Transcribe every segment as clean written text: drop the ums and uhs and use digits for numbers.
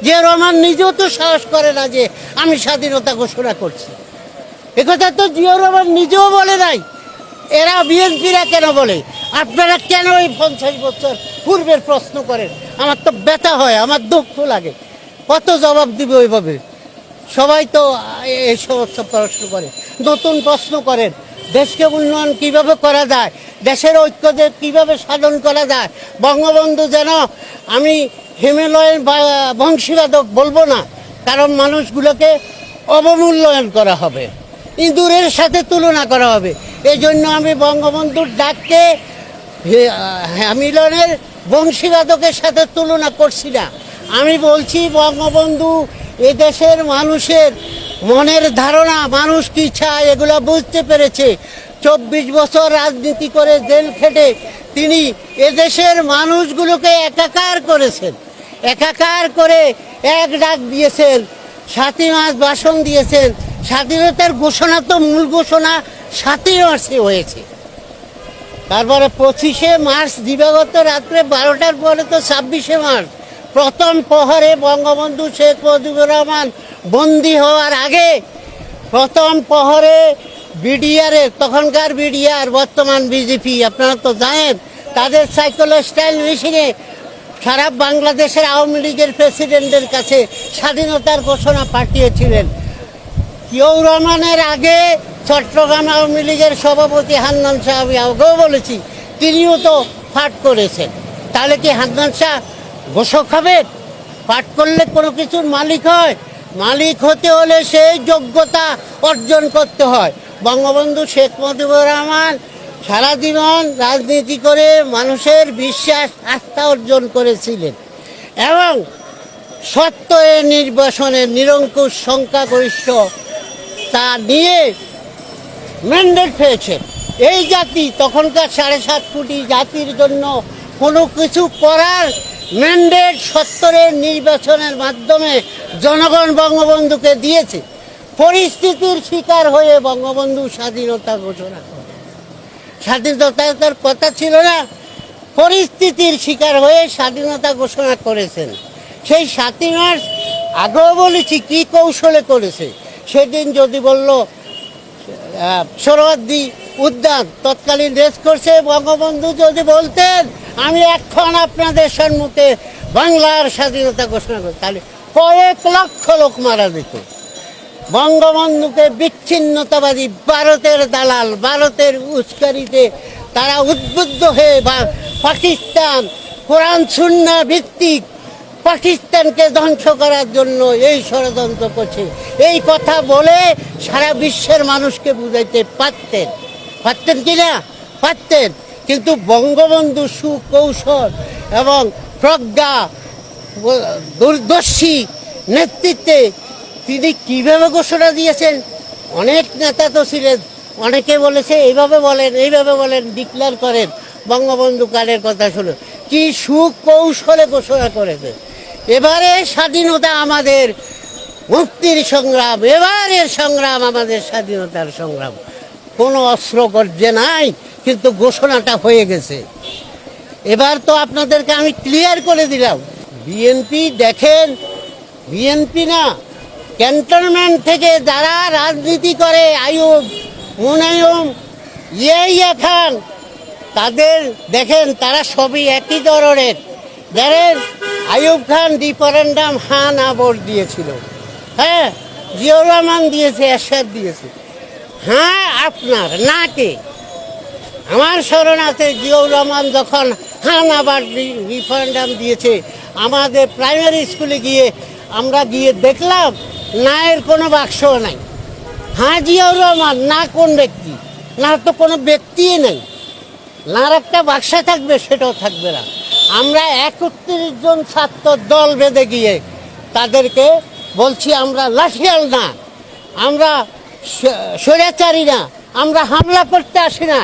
জিয়াউর রহমান নিজেও তো সাহস করে না যে আমি স্বাধীনতা ঘোষণা করছি। একথা তো জিয়াউর রহমান নিজেও বলে নাই। এরা বিএনপিরা কেন বলে? আপনারা কেন এই 50 বছর পূর্বের প্রশ্ন করেন? আমার তো ব্যথা হয়, আমার দুঃখ লাগে। কত জবাব দিবে ওইভাবে? সবাই তো এই সমস্ত প্রশ্ন করে, নতুন প্রশ্ন করেন। দেশকে উন্নয়ন কিভাবে করা যায়, দেশের ঐক্যদের কিভাবে সাধন করা যায়। বঙ্গবন্ধু যেন, আমি হিমালয়ের বংশীবাদক বলবো না, কারণ মানুষগুলোকে অবমূল্যায়ন করা হবে, ইঁদুরের সাথে তুলনা করা হবে। এই জন্য আমি বঙ্গবন্ধুর ডাককে হিমালয়ের বংশীবাদকের সাথে তুলনা করছি না। আমি বলছি বঙ্গবন্ধু এদেশের মানুষের মনের ধারণা, মানুষ কি চায় এগুলো বুঝতে পেরেছে। 24 বছর রাজনীতি করে জেল খেটে তিনি এদেশের মানুষগুলোকে একাকার করেছেন। একাকার করে এক ডাক দিয়েছেন, 7ই মার্চ ভাষণ দিয়েছেন। স্বাধীনতার ঘোষণা তো মূল ঘোষণা 7ই মার্চে হয়েছে। তারপরে 25শে মার্চ দিবাগত রাত্রে 12টার পরে তো 26শে মার্চ প্রথম প্রহরে বঙ্গবন্ধু শেখ মুজিবুর রহমান বন্দী হওয়ার আগে প্রথম প্রহরে বিডিআরের, তখনকার বিডিআর বর্তমান বিজেপি, আপনারা তো জানেন, তাদের সাইকোলজিক্যাল মেশিনে সারা বাংলাদেশের আওয়ামী লীগের প্রেসিডেন্টের কাছে স্বাধীনতার ঘোষণা পাঠিয়েছিলেন। জিয়াউর রহমানের আগে চট্টগ্রাম আওয়ামী লীগের সভাপতি হান্নান শাহ, আমি আগেও বলেছি, তিনিও তো পাঠ করেছেন। তাহলে কি হান্নান শাহ ঘোষক হবেন? পাঠ করলে কোনো কিছুর মালিক হয়? মালিক হতে হলে সেই যোগ্যতা অর্জন করতে হয়। বঙ্গবন্ধু শেখ মুজিবুর রহমান সারা জীবন রাজনীতি করে মানুষের বিশ্বাস, আস্থা অর্জন করেছিলেন এবং সত্য নির্বাচনে নিরঙ্কুশ সংখ্যাগরিষ্ঠ তা নিয়ে ম্যান্ডেট পেয়েছেন। এই জাতি, তখনকার 7.5 কোটি জাতির জন্য কোনো কিছু করার ম্যান্ডেট 70-এর নির্বাচনের মাধ্যমে জনগণ বঙ্গবন্ধুকে দিয়েছে। পরিস্থিতির শিকার হয়ে বঙ্গবন্ধু স্বাধীনতা ঘোষণা করেন। স্বাধীনতার কথা ছিল না, পরিস্থিতির শিকার হয়ে স্বাধীনতা ঘোষণা করেছেন। সেই 7ই মার্চ আগেও বলেছি কি কৌশলে করেছে। সেদিন যদি বলল সোহরাওয়ার্দী উদ্যান তৎকালীন রেস করছে, বঙ্গবন্ধু যদি বলতেন আমি এখন আপনাদের সম্মুখে বাংলার স্বাধীনতা ঘোষণা করি, তাহলে কয়েক লক্ষ লোক মারা যেত। বঙ্গবন্ধুকে বিচ্ছিন্নতাবাদী, ভারতের দালাল, ভারতের উস্কানিতে তারা উদ্বুদ্ধ হয়ে পাকিস্তান, কোরআন সুন্নাহ ভিত্তিক পাকিস্তানকে ধ্বংস করার জন্য এই ষড়যন্ত্র করছে। এই কথা বলে সারা বিশ্বের মানুষকে বুঝাইতে পারতেন। পারতেন কি না? পারতেন। কিন্তু বঙ্গবন্ধু সুকৌশল এবং প্রজ্ঞা, দূরদর্শী নেতৃত্বে তিনি কীভাবে ঘোষণা দিয়েছেন। অনেক নেতা তো ছিলেন, অনেকে বলেছে এইভাবে বলেন, এইভাবে বলেন, ডিক্লেয়ার করেন, বঙ্গবন্ধু কালের কথা শুনে কি সুকৌশলে ঘোষণা করেছে। এবারে স্বাধীনতা আমাদের মুক্তির সংগ্রাম, এবারের সংগ্রাম আমাদের স্বাধীনতার সংগ্রাম। কোনো অস্ত্র গর্জে নাই, কিন্তু ঘোষণাটা হয়ে গেছে। এবার তো আপনাদেরকে আমি ক্লিয়ার করে দিলাম। বিএনপি দেখেন, বিএনপি না, ক্যান্টনমেন্ট থেকে যারা রাজনীতি করে, আইয়ুব, মুনায়ম, ইয়া খান, তাদের দেখেন তারা সবই একই ধরনের। দেখেন আইয়ুব খান রিফারেন্ডাম হ্যাঁ না ভোট দিয়েছিল, হ্যাঁ, জিয়াউর রহমান দিয়েছে, এরশাদ দিয়েছে। হ্যাঁ আপনার না কে? আমার স্মরণ আছে জিয়াউর রহমান যখন হ্যাঁ না রিফারেন্ডাম দিয়েছে, আমাদের প্রাইমারি স্কুলে গিয়ে আমরা গিয়ে দেখলাম না এর কোনো বাক্সও নাই। হ্যাঁ জিয়াউর রহমান, না কোন ব্যক্তি, না তো কোনো ব্যক্তিই নেই, না একটা বাক্সা থাকবে সেটাও থাকবে না। আমরা 31 জন ছাত্র দল বেঁধে গিয়ে তাদেরকে বলছি আমরা লাঠিয়াল না, আমরা স্বৈরাচারী না, আমরা হামলা করতে আসি না,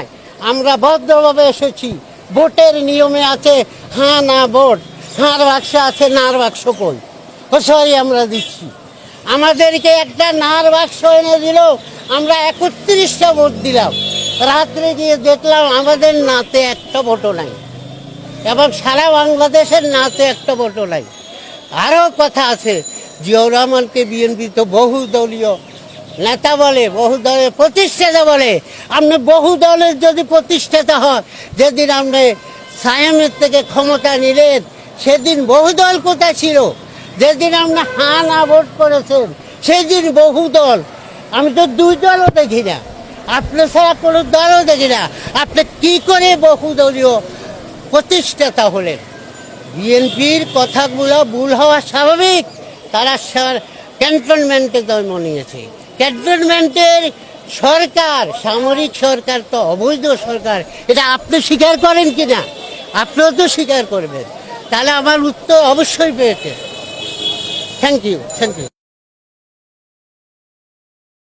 আমরা ভদ্রভাবে এসেছি। ভোটের নিয়মে আছে হ্যাঁ না ভোট, হাঁর বাক্স আছে, নার বাক্স কই, সরি আমরা দিচ্ছি। আমাদেরকে একটা নার বাক্স এনে দিল, আমরা 31টা ভোট দিলাম। রাত্রে গিয়ে দেখলাম আমাদের নাতে একটা ভোটও নাই, এবং সারা বাংলাদেশের নাতে একটা ভোটও নাই। আরও কথা আছে, জিয়াউর রহমানকে বিএনপি তো বহুদলীয় নেতা বলে, বহু দলের প্রতিষ্ঠাতা বলে। আপনি বহু দলের যদি প্রতিষ্ঠাতা হয়, যেদিন আপনি সায়েমের থেকে ক্ষমতা নিলেন সেদিন বহু দল কোথায় ছিল? যেদিন আপনি হা না ভোট করেছেন সেদিন বহু দল। আমি তো দুই দলও দেখি না, আপনি ছাড়া কোনো দলও দেখি না। আপনি কি করে বহুদলীয় প্রতিষ্ঠাতা হলেন? বিএনপির কথাগুলো ভুল হওয়া স্বাভাবিক। তারা ক্যান্টনমেন্টে জন্ম নিয়েছে। ক্যান্টনমেন্টের সরকার, সামরিক সরকার তো অবৈধ সরকার। এটা আপনি স্বীকার করেন কি না? আপনিও তো স্বীকার করবেন। তাহলে আমার উত্তর অবশ্যই পেয়েছে। Thank you.